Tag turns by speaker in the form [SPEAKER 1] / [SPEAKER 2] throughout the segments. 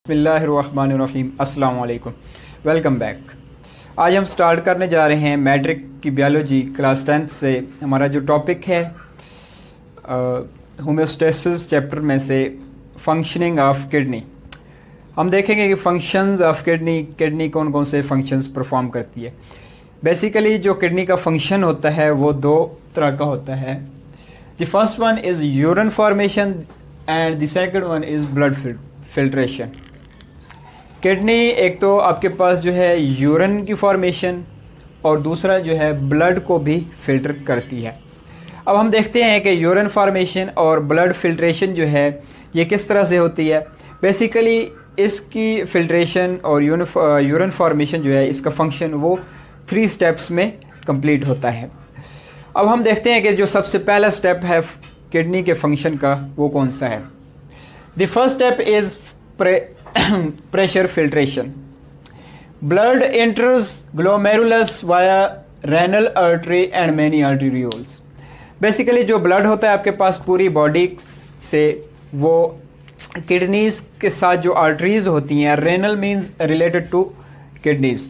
[SPEAKER 1] बिस्मिल्लाहिर्रहमानिर्रहीम। अस्सलाम वालेकुम, वेलकम बैक। आज हम स्टार्ट करने जा रहे हैं मैट्रिक की बायोलॉजी क्लास 10th से। हमारा जो टॉपिक है होम्योस्टेसिस चैप्टर में से फंक्शनिंग ऑफ किडनी। हम देखेंगे कि फंक्शंस ऑफ किडनी कौन कौन से फंक्शंस परफॉर्म करती है। बेसिकली जो किडनी का फंक्शन होता है वो दो तरह का होता है। The first one is urine formation and the second one is blood filtration. Kidney एक तो आपके पास जो है यूरिन की फॉर्मेशन और दूसरा जो है ब्लड को भी फिल्टर करती है। अब हम देखते हैं कि यूरिन फॉर्मेशन और ब्लड फिल्ट्रेशन जो है ये किस तरह से होती है। बेसिकली इसकी फिल्ट्रेशन और यूरिन फॉर्मेशन जो है इसका फंक्शन वो 3 स्टेप्स में कंप्लीट होता है। अब हम देखते हैं कि जो सबसे पहला स्टेप है किडनी के फंक्शन का वो कौन सा है। The first step is pressure filtration. Blood enters glomerulus via renal artery and many arterioles. Basically जो ब्लड होता है आपके पास पूरी बॉडी से वो किडनीज के साथ जो आर्टरीज होती हैं, renal means related to kidneys,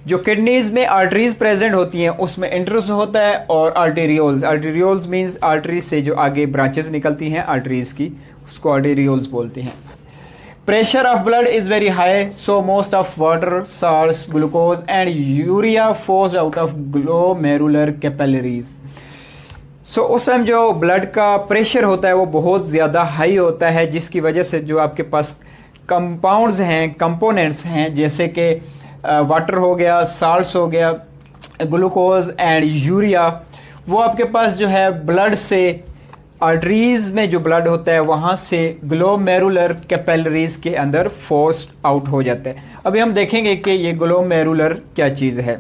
[SPEAKER 1] जो किडनीज में आर्टरीज प्रेजेंट होती हैं उसमें इंटर्स होता है, और आर्टेरियोल्स मीन्स आर्टरी से जो आगे ब्रांचेस निकलती हैं आर्टरीज की उसको आर्टेरियोल्स बोलते हैं। Pressure of blood is very high, so most of water, salts, glucose and urea flows out of glomerular capillaries. So उस टाइम जो ब्लड का प्रेशर होता है वो बहुत ज़्यादा हाई होता है, जिसकी वजह से जो आपके पास कंपाउंड्स हैं, कंपोनेंट्स हैं, जैसे कि वाटर हो गया, साल्ट्स हो गया, ग्लूकोज एंड यूरिया, वो आपके पास जो है ब्लड से आर्टरीज में जो ब्लड होता है वहाँ से ग्लोमेरुलर कैपिलरीज के अंदर फोर्स आउट हो जाता है। अभी हम देखेंगे कि ये ग्लोमेरुलर क्या चीज़ है।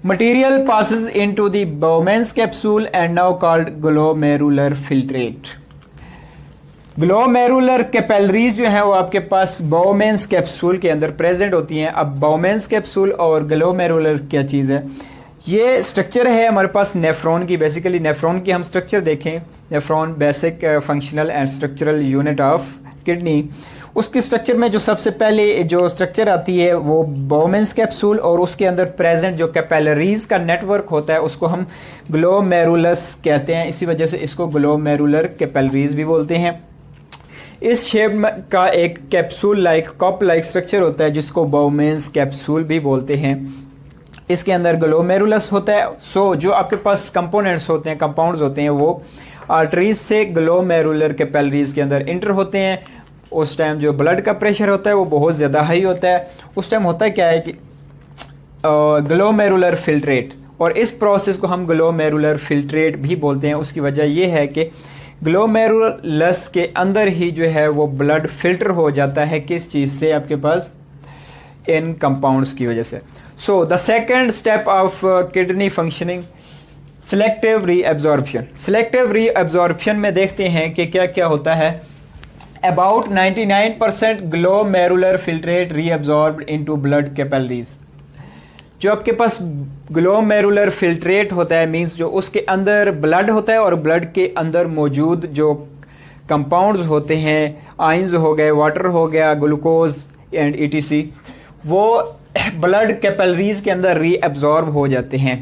[SPEAKER 1] Material passes into the Bowman's capsule and now called glomerular filtrate. Glomerular capillaries जो है वो आपके पास बाउमेंस कैप्सूल के अंदर प्रेजेंट होती हैं। अब बाउमेंस कैप्सूल और ग्लोमेरुलर क्या चीज़ है, ये स्ट्रक्चर है हमारे पास नेफ्रॉन की। बेसिकली नेफ्रॉन की हम स्ट्रक्चर देखें, nephron basic functional and structural unit of kidney, उसके स्ट्रक्चर में जो सबसे पहले जो स्ट्रक्चर आती है वो बाउमेंस कैप्सूल, और उसके अंदर प्रेजेंट जो कैपिलरीज का नेटवर्क होता है उसको हम ग्लोमेरुलस कहते हैं। इसी वजह से इसको ग्लोमेरुलर कैपिलरीज भी बोलते हैं। इस शेप का एक capsule like cup like structure होता है जिसको बाउमेंस कैप्सूल भी बोलते हैं। इसके अंदर ग्लोमेरुलस होता है। सो जो आपके पास कंपोनेंट्स होते हैं, कंपाउंड्स होते हैं, वो आर्टरीज से ग्लोमेरुलर कैपिलरीज के अंदर इंटर होते हैं। उस टाइम जो ब्लड का प्रेशर होता है वो बहुत ज़्यादा हाई होता है। उस टाइम होता है क्या है कि ग्लोमेरुलर फिल्ट्रेट, और इस प्रोसेस को हम ग्लोमेरुलर फिल्ट्रेट भी बोलते हैं। उसकी वजह ये है कि ग्लोमेरुलस के अंदर ही जो है वो ब्लड फिल्टर हो जाता है। किस चीज़ से? आपके पास इन कंपाउंड्स की वजह से। So the second step of kidney functioning, selective reabsorption. Selective reabsorption में देखते हैं कि क्या क्या होता है। About 99% glomerular filtrate reabsorbed into blood capillaries. जो आपके पास ग्लोमेरुलर फिल्ट्रेट होता है मीन्स जो उसके अंदर ब्लड होता है और ब्लड के अंदर मौजूद जो कंपाउंड्स होते हैं, आइंस हो गए, वाटर हो गया, ग्लूकोज एंड ETC, वो ब्लड कैपिलरीज के अंदर रीअब्जॉर्ब हो जाते हैं।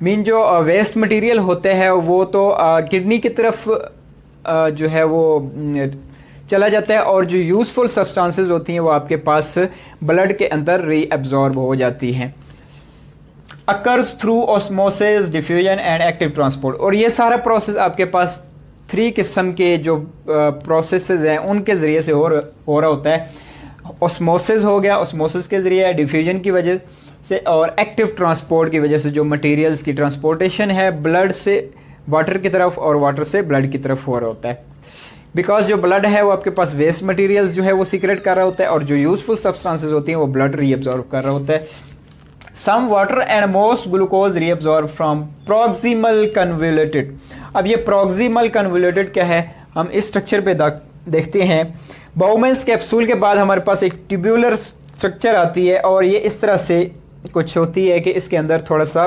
[SPEAKER 1] मीन जो वेस्ट मटेरियल होते हैं वो तो किडनी की तरफ जो है वो चला जाता है, और जो यूजफुल सब्सटेंसेस होती हैं वो आपके पास ब्लड के अंदर रीअब्जॉर्ब हो जाती हैं। Occurs through osmosis, diffusion and active transport. और ये सारा प्रोसेस आपके पास 3 किस्म के जो प्रोसेसेस हैं उनके ज़रिए से हो रहा होता है। ऑस्मोसिस हो गया, ऑस्मोसिस के ज़रिए, डिफ्यूजन की वजह से, और एक्टिव ट्रांसपोर्ट की वजह से जो मटेरियल्स की ट्रांसपोर्टेशन है ब्लड से वाटर की तरफ और वाटर से ब्लड की तरफ हो रहा होता है। बिकॉज जो ब्लड है वो आपके पास वेस्ट मटेरियल्स जो है वो सीक्रेट कर रहा होता है, और जो यूजफुल सब्सटेंसेस होती हैं वो ब्लड रीअब्जॉर्ब कर रहा होता है। Some water and most glucose reabsorb from proximal convoluted. अब ये प्रॉक्सिमल कन्वोल्यूटेड क्या है, हम इस स्ट्रक्चर पे देखते हैं। बाउमेंस कैप्सूल के बाद हमारे पास एक ट्यूब्यूलर स्ट्रक्चर आती है, और ये इस तरह से कुछ होती है कि इसके अंदर थोड़ा सा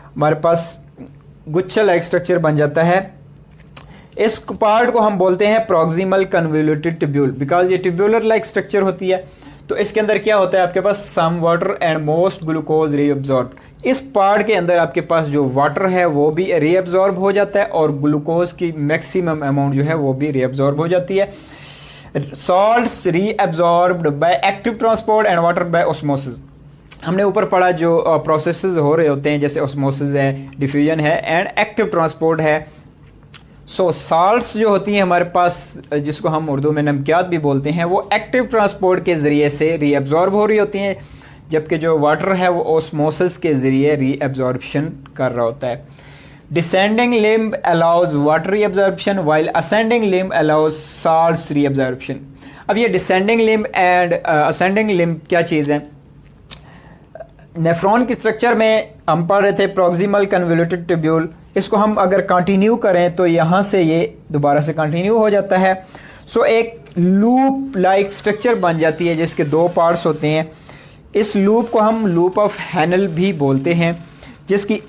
[SPEAKER 1] हमारे पास गुच्छा लाइक स्ट्रक्चर बन जाता है। इस पार्ट को हम बोलते हैं प्रॉक्सिमल कन्वोल्यूटेड ट्यूब्यूल, बिकॉज ये ट्यूब्यूलर लाइक स्ट्रक्चर होती है। तो इसके अंदर क्या होता है, आपके पास some water and most glucose reabsorb. इस पार्ट के अंदर आपके पास जो वाटर है वो भी रीअब्सॉर्ब हो जाता है और ग्लूकोज की मैक्सिमम अमाउंट जो है वो भी रीअब्सॉर्ब हो जाती है। Salts reabsorbed by active transport and water bye osmosis. हमने ऊपर पढ़ा जो प्रोसेसेस हो रहे होते हैं, जैसे ऑस्मोसिस है, डिफ्यूजन है एंड एक्टिव ट्रांसपोर्ट है। सो साल्ट्स जो होती हैं हमारे पास, जिसको हम उर्दू में नमकियात भी बोलते हैं, वो एक्टिव ट्रांसपोर्ट के ज़रिए से रीअब्सॉर्ब हो रही होती हैं, जबकि जो वाटर है वो ऑस्मोसिस के ज़रिए रीअब्सॉर्प्शन कर रहा होता है। Descending limb allows water reabsorption while ascending limb allows salts reabsorption. अब ये descending limb and ascending limb क्या चीज़ है? नेफ्रॉन की स्ट्रक्चर में हम पढ़ रहे थे प्रॉक्सिमल कन्वोल्यूटेड ट्यूब्यूल। इसको हम अगर कंटिन्यू करें तो यहाँ से ये दोबारा से कंटिन्यू हो जाता है। सो एक लूप लाइक स्ट्रक्चर बन जाती है जिसके दो पार्ट्स होते हैं। इस लूप को हम लूप ऑफ हैनल भी बोलते हैं, जिसकी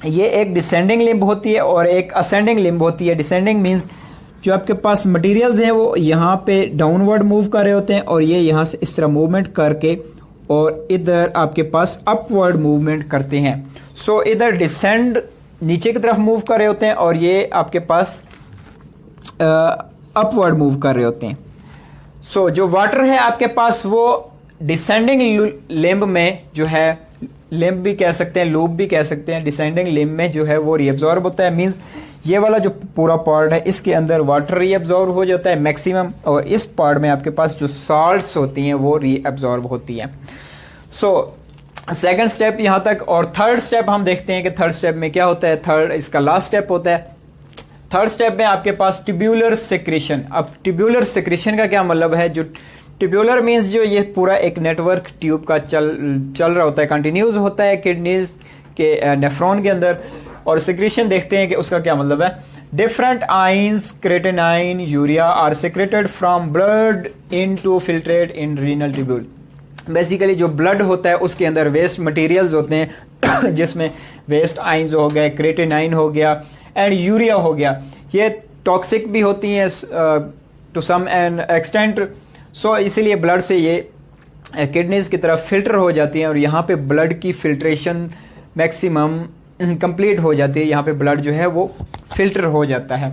[SPEAKER 1] ये एक डिसेंडिंग लिम्ब होती है और एक असेंडिंग लिम्ब होती है। डिसेंडिंग मीन्स जो आपके पास मटेरियल्स हैं वो यहाँ पे डाउनवर्ड मूव कर रहे होते हैं और ये यहाँ से इस तरह मूवमेंट करके और इधर आपके पास अपवर्ड मूवमेंट करते हैं। सो इधर डिसेंड नीचे की तरफ मूव कर रहे होते हैं और ये आपके पास अपवर्ड मूव कर रहे होते हैं। सो जो वाटर है आपके पास वो डिसेंडिंग लिम्ब में जो है, लिम्ब भी कह सकते हैं, लूप भी कह सकते हैं, डिसेंडिंग लिम्ब में जो है वो रीअब्सॉर्ब होता है। मींस ये वाला जो पूरा पार्ट है इसके अंदर वाटर रीअब्सॉर्ब हो जाता है मैक्सिमम, और इस पार्ट में आपके पास जो साल्ट्स होती हैं वो रीअब्सॉर्ब होती हैं। सो सेकंड स्टेप यहाँ तक, और थर्ड स्टेप हम देखते हैं कि थर्ड स्टेप में क्या होता है। थर्ड इसका लास्ट स्टेप होता है। थर्ड स्टेप में आपके पास ट्यूब्यूलर सेक्रेशन। अब ट्यूब्यूलर सेक्रेशन का क्या मतलब है? जो ट्यूब्यूलर मीन्स जो ये पूरा एक नेटवर्क ट्यूब का चल रहा होता है, कंटिन्यूस होता है किडनीज के नेफ्रॉन के अंदर। और सेक्रेशन देखते हैं कि उसका क्या मतलब है। Different ions creatinine urea are secreted from blood into filtrate in renal tubule. Basically जो ब्लड होता है उसके अंदर वेस्ट मटेरियल्स होते हैं जिसमें वेस्ट आइंस हो गए, क्रेटिनाइन हो गया एंड यूरिया हो गया। ये टॉक्सिक भी होती हैं टू सम एन एक्सटेंट। सो इसीलिए ब्लड से ये किडनीज की तरफ फिल्टर हो जाती हैं और यहाँ पे ब्लड की फिल्ट्रेशन मैक्सिमम कंप्लीट हो जाती है। यहाँ पे ब्लड जो है वो फिल्टर हो जाता है।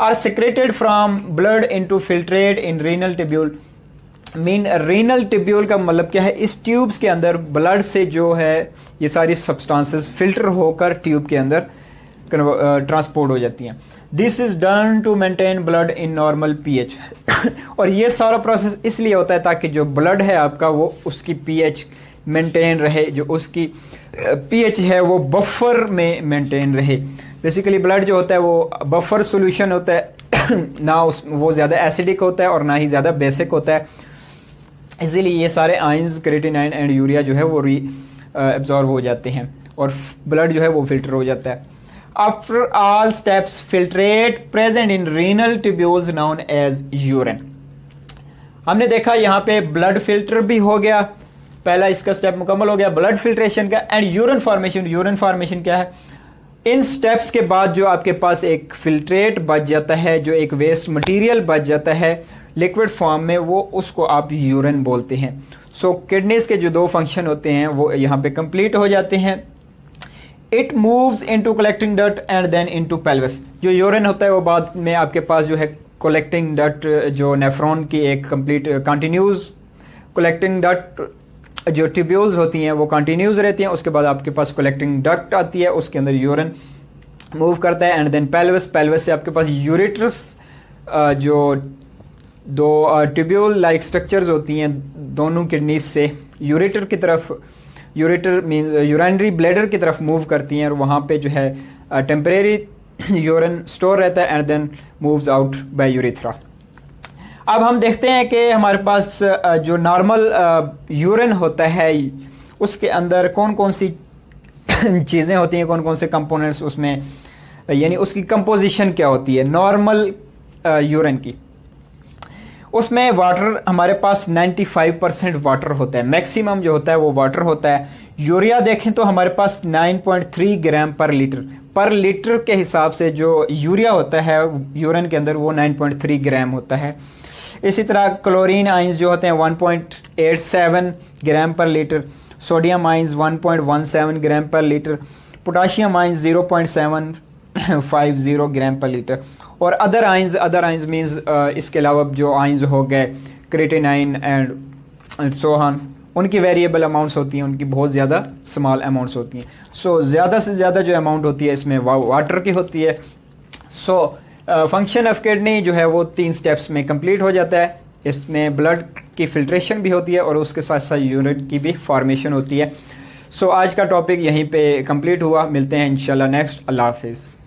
[SPEAKER 1] Are secreted from blood into filtrate in renal tubule. Mean renal tubule का मतलब क्या है? इस ट्यूब्स के अंदर ब्लड से जो है ये सारी सब्सटेंसेस फिल्टर होकर ट्यूब के अंदर ट्रांसपोर्ट हो जाती हैं। This is done to maintain blood in normal pH. और ये सारा प्रोसेस इसलिए होता है ताकि जो ब्लड है आपका वो उसकी पीएच मेंटेन रहे, जो उसकी पीएच है वो बफर में मेंटेन रहे। बेसिकली ब्लड जो होता है वो बफर सॉल्यूशन होता है ना वो ज़्यादा एसिडिक होता है और ना ही ज़्यादा बेसिक होता है। इसीलिए ये सारे आइंस क्रेटिनाइन एंड यूरिया जो है वो एब्जॉर्ब हो जाते हैं और ब्लड जो है वो फिल्टर हो जाता है। After all steps filtrate present in renal tubules known as urine. हमने देखा यहाँ पे ब्लड फिल्टर भी हो गया, पहला इसका स्टेप मुकम्मल हो गया ब्लड फिल्ट्रेशन का। And urine formation. Urine formation क्या है? इन स्टेप्स के बाद जो आपके पास एक फिल्ट्रेट बच जाता है, जो एक वेस्ट मटेरियल बच जाता है लिक्विड फॉर्म में, वो उसको आप यूरिन बोलते हैं। सो किडनीज के जो दो फंक्शन होते हैं वो यहाँ पे कंप्लीट हो जाते हैं। It moves into collecting duct and then into pelvis. जो यूरिन होता है वो बाद में आपके पास जो है कलेक्टिंग डक्ट, जो नेफ्रॉन की एक कंप्लीट कंटिन्यूस कलेक्टिंग डक्ट जो ट्यूब्यूल्स होती हैं वो कंटिन्यूस रहती हैं। उसके बाद आपके पास कलेक्टिंग डक्ट आती है, उसके अंदर यूरिन मूव करता है एंड देन पेल्विस। पेल्विस से आपके पास यूरेटर्स, जो दो ट्यूब्यूल लाइक स्ट्रक्चर्स होती हैं दोनों किडनीज से यूरेटर की तरफ, यूरेटर मीन यूरिनरी ब्लैडर की तरफ मूव करती हैं और वहाँ पे जो है टेम्परेरी यूरिन स्टोर रहता है and then moves out by urethra. अब हम देखते हैं कि हमारे पास जो नॉर्मल यूरिन होता है उसके अंदर कौन कौन सी चीज़ें होती हैं, कौन कौन से कंपोनेंट्स उसमें, यानी उसकी कंपोजिशन क्या होती है नॉर्मल यूरिन की। उसमें वाटर हमारे पास 95% वाटर होता है, मैक्सिमम जो होता है वो वाटर होता है। यूरिया देखें तो हमारे पास 9.3 ग्राम पर लीटर, पर लीटर के हिसाब से जो यूरिया होता है यूरिन के अंदर वो 9.3 ग्राम होता है। इसी तरह क्लोरीन आइंस जो होते हैं 1.87 ग्राम पर लीटर, सोडियम आइंस 1.17 ग्राम पर लीटर, पोटाशियम आइंस 0.750 ग्राम पर लीटर, और अदर आइंस मीन्स इसके अलावा जो आइंस हो गए क्रिएटिनाइन एंड सोहन, उनकी वेरिएबल अमाउंट्स होती हैं, उनकी बहुत ज़्यादा स्मॉल अमाउंट्स होती हैं। सो ज़्यादा से ज़्यादा जो अमाउंट होती है इसमें वाटर की होती है। सो फंक्शन ऑफ किडनी जो है वो 3 स्टेप्स में कंप्लीट हो जाता है। इसमें ब्लड की फिल्ट्रेशन भी होती है और उसके साथ साथ यूरिन की भी फॉर्मेशन होती है। सो आज का टॉपिक यहीं पे कंप्लीट हुआ। मिलते हैं इंशाल्लाह नेक्स्ट। अल्लाह हाफिज़।